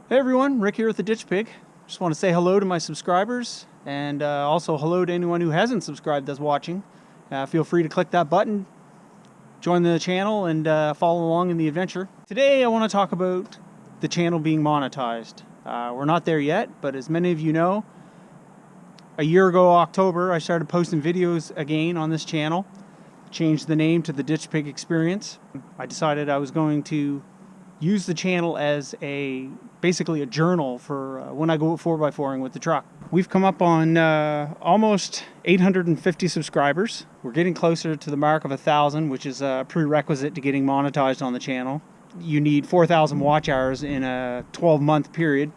Hey everyone, Rick here with the Ditch Pig. Just want to say hello to my subscribers and also hello to anyone who hasn't subscribed that's watching. Feel free to click that button, join the channel, and follow along in the adventure. Today I want to talk about the channel being monetized. We're not there yet, but as many of you know, a year ago October I started posting videos again on this channel. Changed the name to the Ditch Pig Experience. I decided I was going to use the channel as basically a journal for when I go 4x4ing with the truck. We've come up on almost 850 subscribers. We're getting closer to the mark of 1,000, which is a prerequisite to getting monetized on the channel. You need 4,000 watch hours in a 12-month period.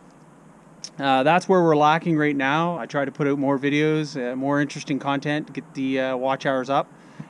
That's where we're lacking right now. I try to put out more videos, more interesting content to get the watch hours up,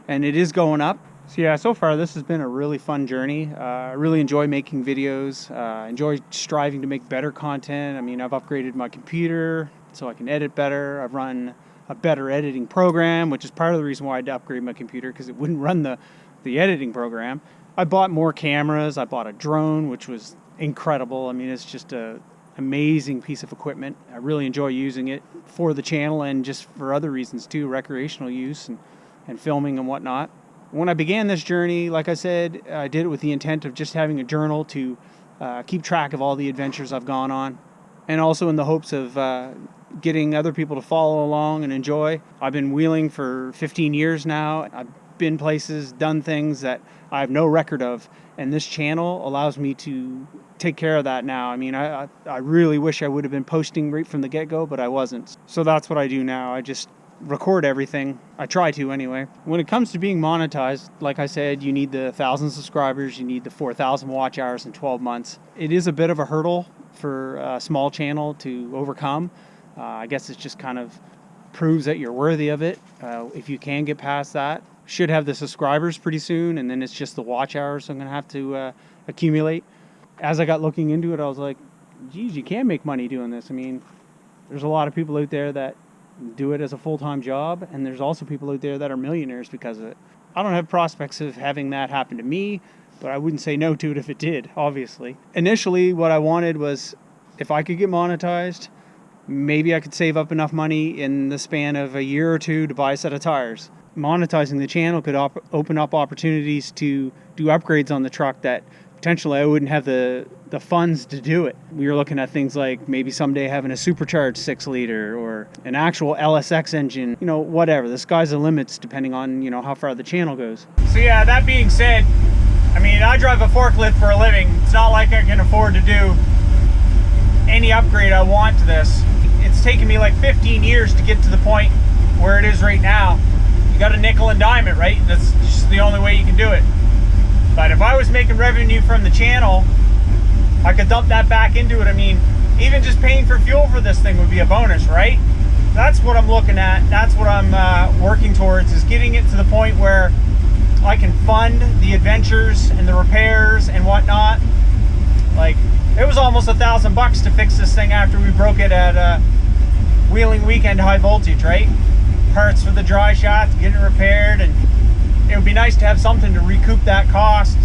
and it is going up. So yeah, so far this has been a really fun journey. I really enjoy making videos, enjoy striving to make better content. I mean, I've upgraded my computer so I can edit better. I've run a better editing program, which is part of the reason why I had to upgrade my computer, because it wouldn't run the editing program. I bought more cameras. I bought a drone, which was incredible. I mean, it's just an amazing piece of equipment. I really enjoy using it for the channel and just for other reasons too, recreational use and filming and whatnot. When I began this journey, like I said, I did it with the intent of just having a journal to keep track of all the adventures I've gone on, and also in the hopes of getting other people to follow along and enjoy. I've been wheeling for 15 years now. I've been places, done things that I have no record of, and this channel allows me to take care of that now. I mean, I really wish I would have been posting right from the get-go, but I wasn't. So that's what I do now. I just record everything. I try to anyway. When it comes to being monetized, like I said, you need the 1,000 subscribers, you need the 4,000 watch hours in 12 months. It is a bit of a hurdle for a small channel to overcome. I guess it just kind of proves that you're worthy of it. If you can get past that, should have the subscribers pretty soon, and then it's just the watch hours I'm gonna have to accumulate. As I got looking into it, I was like, geez, you can make money doing this. I mean, there's a lot of people out there that do it as a full-time job, and there's also people out there that are millionaires because of it. I don't have prospects of having that happen to me, but I wouldn't say no to it if it did, obviously. Initially, what I wanted was, if I could get monetized, maybe I could save up enough money in the span of a year or two to buy a set of tires. Monetizing the channel could open up opportunities to do upgrades on the truck that potentially I wouldn't have the funds to do it. We were looking at things like maybe someday having a supercharged 6-liter or an actual LSX engine, you know, whatever. The sky's the limits depending on, you know, how far the channel goes. So yeah, that being said, I mean, I drive a forklift for a living. It's not like I can afford to do any upgrade I want to this. It's taken me like 15 years to get to the point where it is right now. You got to nickel and dime it, right? That's just the only way you can do it. But if I was making revenue from the channel, I could dump that back into it. I mean, even just paying for fuel for this thing would be a bonus, right? That's what I'm looking at. That's what I'm working towards, is getting it to the point where I can fund the adventures and the repairs and whatnot. Like, it was almost $1,000 to fix this thing after we broke it at Wheeling Weekend High Voltage, right? Parts for the dry shaft, getting it repaired, and it would be nice to have something to recoup that cost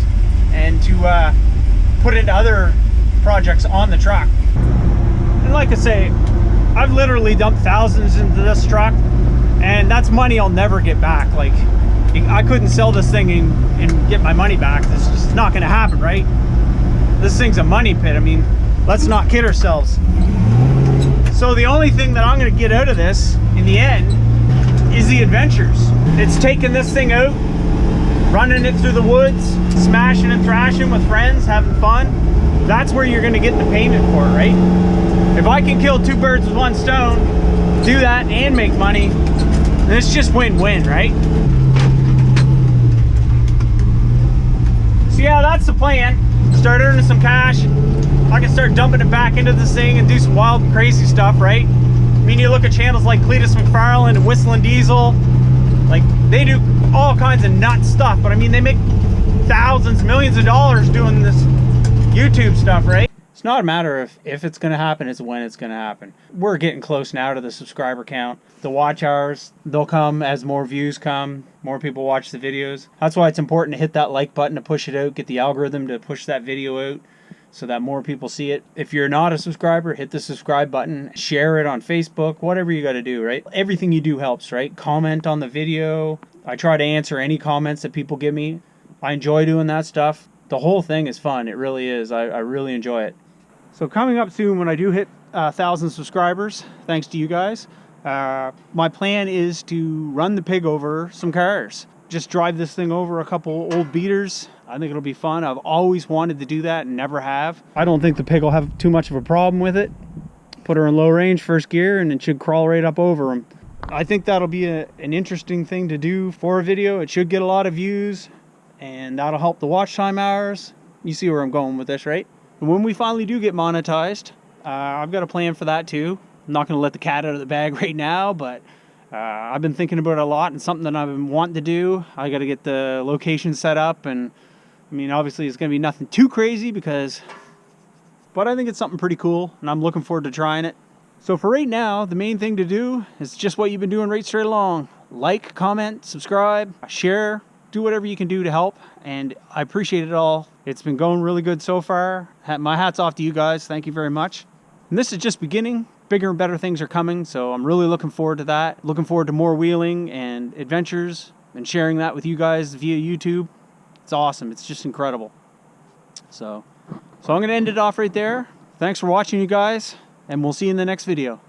and to put into other projects on the truck. And like I say, I've literally dumped thousands into this truck, and that's money I'll never get back. Like, I couldn't sell this thing and get my money back. This is just not gonna happen, right? This thing's a money pit. I mean, let's not kid ourselves. So the only thing that I'm gonna get out of this in the end is the adventures. It's taking this thing out, running it through the woods, smashing and thrashing with friends, having fun. That's where you're gonna get the payment for it, right? If I can kill two birds with one stone, do that and make money, then it's just win-win, right? So yeah, that's the plan. Start earning some cash. I can start dumping it back into this thing and do some wild and crazy stuff, right? I mean, you look at channels like Cletus McFarlane and Whistling Diesel, like, they do all kinds of nuts stuff, but I mean, they make thousands, millions of dollars doing this YouTube stuff, right? It's not a matter of if it's going to happen, it's when it's going to happen. We're getting close now to the subscriber count. The watch hours, they'll come as more views come, more people watch the videos. That's why it's important to hit that like button to push it out, get the algorithm to push that video out. so that more people see it. If you're not a subscriber, hit the subscribe button, share it on Facebook, whatever you got to do, right? Everything you do helps, right? Comment on the video. I try to answer any comments that people give me. I enjoy doing that stuff. The whole thing is fun. It really is. I really enjoy it. So coming up soon when I do hit 1,000 subscribers, thanks to you guys, my plan is to run the pig over some cars. Just drive this thing over a couple old beaters. I think it'll be fun. I've always wanted to do that and never have. I don't think the pig will have too much of a problem with it. Put her in low range, first gear, and it should crawl right up over them. I think that'll be an interesting thing to do for a video. It should get a lot of views, and that'll help the watch time hours. You see where I'm going with this, right? And when we finally do get monetized, I've got a plan for that too. I'm not going to let the cat out of the bag right now, but I've been thinking about it a lot, and something that I've been wanting to do. I got to get the location set up, and I mean, obviously it's going to be nothing too crazy but I think it's something pretty cool, and I'm looking forward to trying it. So for right now, the main thing to do is just what you've been doing right straight along. Like, comment, subscribe, share, do whatever you can do to help, and I appreciate it all. It's been going really good so far. My hat's off to you guys. Thank you very much. And this is just beginning. Bigger and better things are coming, so I'm really looking forward to that. Looking forward to more wheeling and adventures and sharing that with you guys via YouTube. It's awesome. It's just incredible. So I'm going to end it off right there. Thanks for watching, you guys, and we'll see you in the next video.